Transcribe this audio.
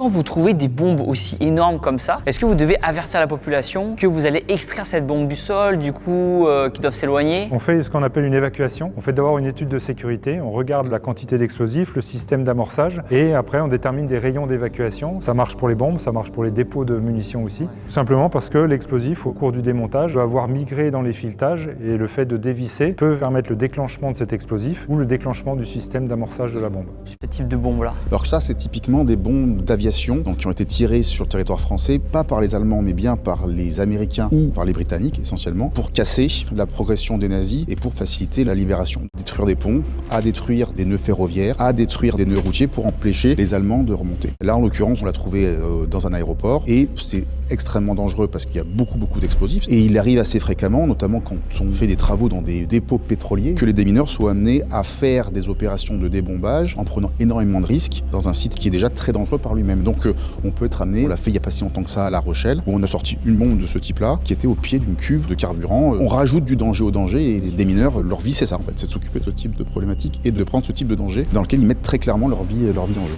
quand vous trouvez des bombes aussi énormes comme ça, est-ce que vous devez avertir la population que vous allez extraire cette bombe du sol, du coup, qu'ils doivent s'éloigner? On fait ce qu'on appelle une évacuation. On fait d'abord une étude de sécurité, on regarde la quantité d'explosifs, le système d'amorçage et après on détermine des rayons d'évacuation. Ça marche pour les bombes, ça marche pour les dépôts de munitions aussi. Tout simplement parce que l'explosif, au cours du démontage, va avoir migré dans les filetages et le fait de dévisser peut permettre le déclenchement de cet explosif ou le déclenchement du système d'amorçage de la bombe. Ce type de bombe là. Alors ça, c'est typiquement des bombes d'aviation donc qui ont été tirées sur le territoire français, pas par les Allemands, mais bien par les Américains ou par les Britanniques essentiellement, pour casser la progression des nazis et pour faciliter la libération. Détruire des ponts, à détruire des nœuds ferroviaires, à détruire des nœuds routiers pour empêcher les Allemands de remonter. Là, en l'occurrence, on l'a trouvé dans un aéroport et c'est extrêmement dangereux parce qu'il y a beaucoup d'explosifs et il arrive assez fréquemment, notamment quand on fait des travaux dans des dépôts pétroliers, que les démineurs soient amenés à faire des opérations de débombage en prenant énormément de risques dans un site qui est déjà très dangereux par lui-même. Donc on peut être amené, on l'a fait il n'y a pas si longtemps que ça à La Rochelle, où on a sorti une bombe de ce type-là qui était au pied d'une cuve de carburant. On rajoute du danger au danger et les démineurs, leur vie c'est ça en fait, c'est de s'occuper de ce type de problématique et de prendre ce type de danger dans lequel ils mettent très clairement leur vie en jeu.